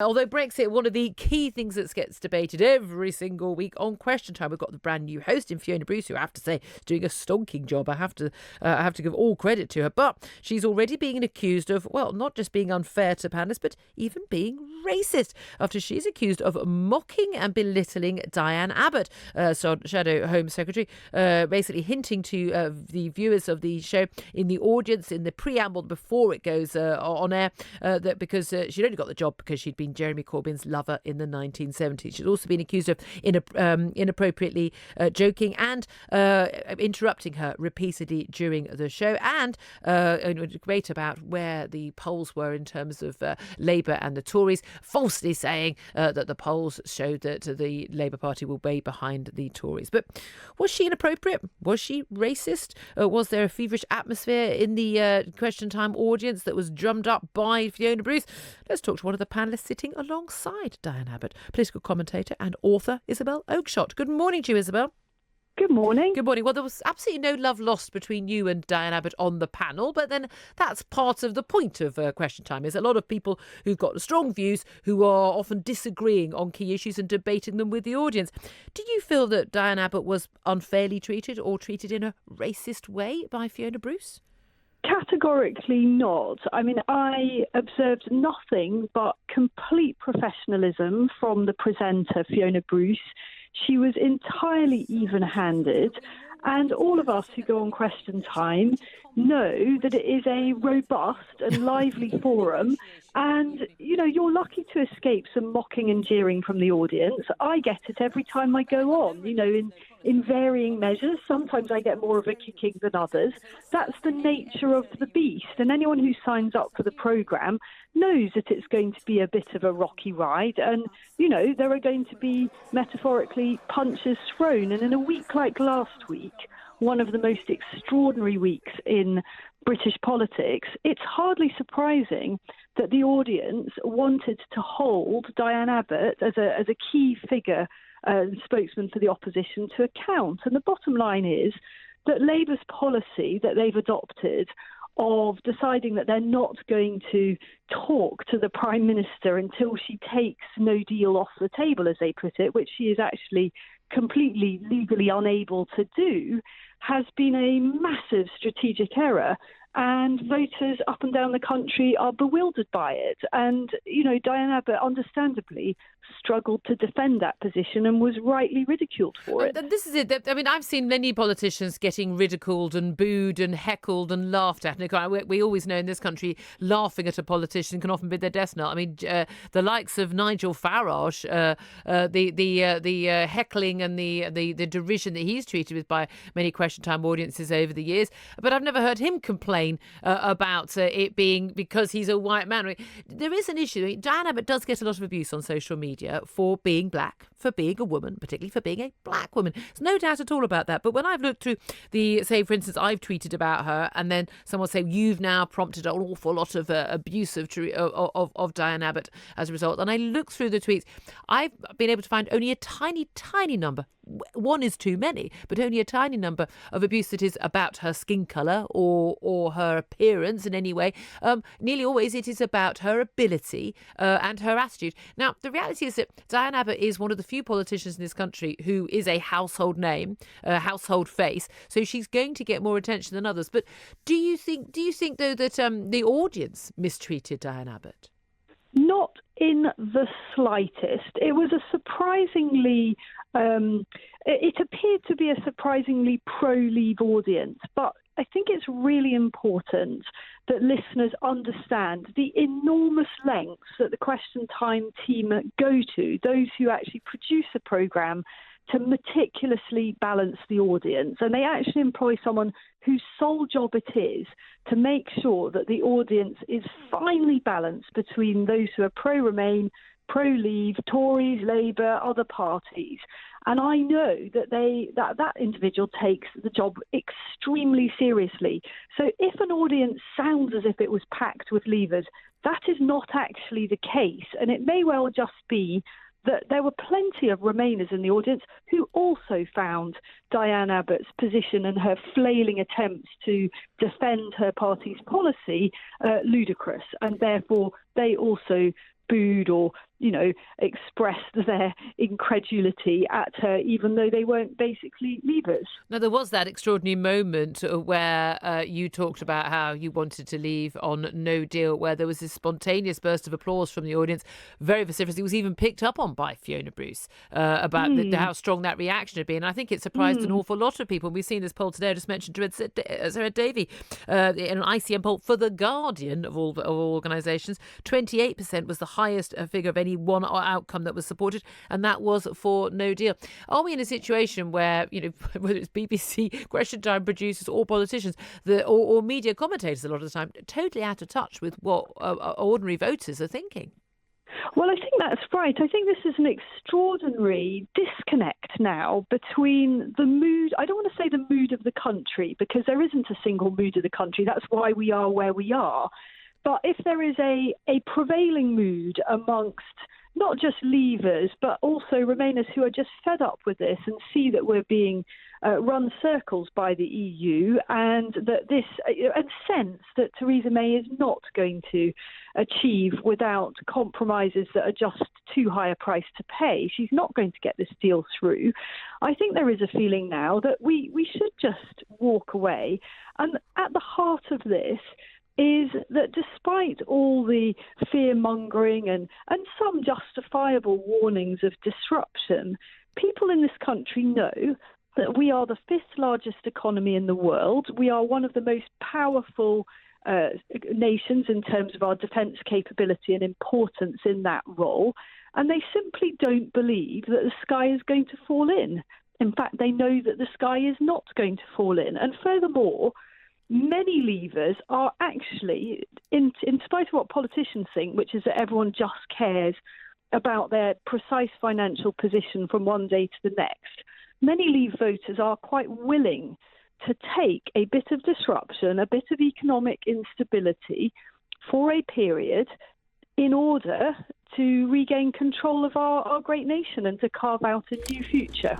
Although Brexit, one of the key things that gets debated every single week on Question Time, we've got the brand new host in Fiona Bruce, who I have to say is doing a stonking job. I have to give all credit to her. But she's already being accused of, well, not just being unfair to panelists, but even being racist after she's accused of mocking and belittling Diane Abbott, Shadow Home Secretary, basically hinting to the viewers of the show in the audience, in the preamble before it goes on air, that because she'd only got the job because she'd been Jeremy Corbyn's lover in the 1970s. She's also been accused of inappropriately joking and interrupting her repeatedly during the show, and debate about where the polls were in terms of Labour and the Tories, falsely saying that the polls showed that the Labour Party will be behind the Tories. But was she inappropriate? Was she racist? Was there a feverish atmosphere in the Question Time audience that was drummed up by Fiona Bruce? Let's talk to one of the panellists sitting alongside Diane Abbott, political commentator and author Isabel Oakeshott. Good morning to you, Isabel. Good morning. Good morning. Well, there was absolutely no love lost between you and Diane Abbott on the panel, but then that's part of the point of Question Time, is a lot of people who've got strong views who are often disagreeing on key issues and debating them with the audience. Do you feel that Diane Abbott was unfairly treated or treated in a racist way by Fiona Bruce? Categorically not. I mean, I observed nothing but complete professionalism from the presenter, Fiona Bruce. She was entirely even-handed, and all of us who go on Question Time know that it is a robust and lively forum, and, you know, you're lucky to escape some mocking and jeering from the audience. I get it every time I go on, you know, in varying measures. Sometimes I get more of a kicking than others. That's the nature of the beast, and anyone who signs up for the programme knows that it's going to be a bit of a rocky ride, and, you know, there are going to be, metaphorically, punches thrown. And in a week like last week, one of the most extraordinary weeks in British politics, it's hardly surprising that the audience wanted to hold Diane Abbott as a key figure, spokesman for the opposition, to account. And the bottom line is that Labour's policy that they've adopted of deciding that they're not going to talk to the Prime Minister until she takes no deal off the table, as they put it, which she is actually completely legally unable to do, has been a massive strategic error. And voters up and down the country are bewildered by it. And, you know, Diane Abbott understandably struggled to defend that position and was rightly ridiculed for it. And this is it. I mean, I've seen many politicians getting ridiculed and booed and heckled and laughed at. And we always know in this country, laughing at a politician can often be their death knell. I mean, the likes of Nigel Farage, the heckling and the derision that he's treated with by many Question Time audiences over the years. But I've never heard him complain about it being because he's a white man. There is an issue. Diane Abbott does get a lot of abuse on social media for being black, for being a woman, particularly for being a black woman. There's no doubt at all about that. But when I've looked through say, for instance, I've tweeted about her, and then someone say, you've now prompted an awful lot of abuse of Diane Abbott as a result. And I look through the tweets, I've been able to find only a tiny, tiny number. One is too many, but only a tiny number of abuse that is about her skin colour or her appearance in any way. Nearly always it is about her ability and her attitude. Now, the reality is that Diane Abbott is one of the few politicians in this country who is a household name, a household face, so she's going to get more attention than others. But do you think though that the audience mistreated Diane Abbott? Not in the slightest. It was a surprisingly, it appeared to be a surprisingly pro-Leave audience, but I think it's really important that listeners understand the enormous lengths that the Question Time team go to, those who actually produce a programme, to meticulously balance the audience. And they actually employ someone whose sole job it is to make sure that the audience is finely balanced between those who are pro-Remain, pro-Leave, Tories, Labour, other parties. And I know that that individual takes the job extremely seriously. So if an audience sounds as if it was packed with Leavers, that is not actually the case. And it may well just be that there were plenty of Remainers in the audience who also found Diane Abbott's position and her flailing attempts to defend her party's policy ludicrous, and therefore they also booed or expressed their incredulity at her, even though they weren't basically Leavers. Now, there was that extraordinary moment where you talked about how you wanted to leave on no deal, where there was this spontaneous burst of applause from the audience, very vociferous. It was even picked up on by Fiona Bruce about how strong that reaction had been. I think it surprised an awful lot of people. We've seen this poll today. I just mentioned Sarah Davy in an ICM poll for The Guardian of all organisations. 28% was the highest figure of any one outcome that was supported, and that was for no deal. Are we in a situation where, whether it's BBC, Question Time producers or politicians, or media commentators a lot of the time, totally out of touch with what ordinary voters are thinking? Well, I think that's right. I think this is an extraordinary disconnect now between the mood. I don't want to say the mood of the country, because there isn't a single mood of the country. That's why we are where we are. But if there is a prevailing mood amongst not just Leavers, but also Remainers who are just fed up with this and see that we're being run circles by the EU, and that and sense that Theresa May is not going to achieve without compromises that are just too high a price to pay. She's not going to get this deal through. I think there is a feeling now that we should just walk away. And at the heart of this is that despite all the fear-mongering and some justifiable warnings of disruption, people in this country know that we are the fifth largest economy in the world. We are one of the most powerful nations in terms of our defence capability and importance in that role. And they simply don't believe that the sky is going to fall in. In fact, they know that the sky is not going to fall in. And furthermore, many Leavers are actually, in spite of what politicians think, which is that everyone just cares about their precise financial position from one day to the next, many Leave voters are quite willing to take a bit of disruption, a bit of economic instability for a period in order to regain control of our great nation and to carve out a new future.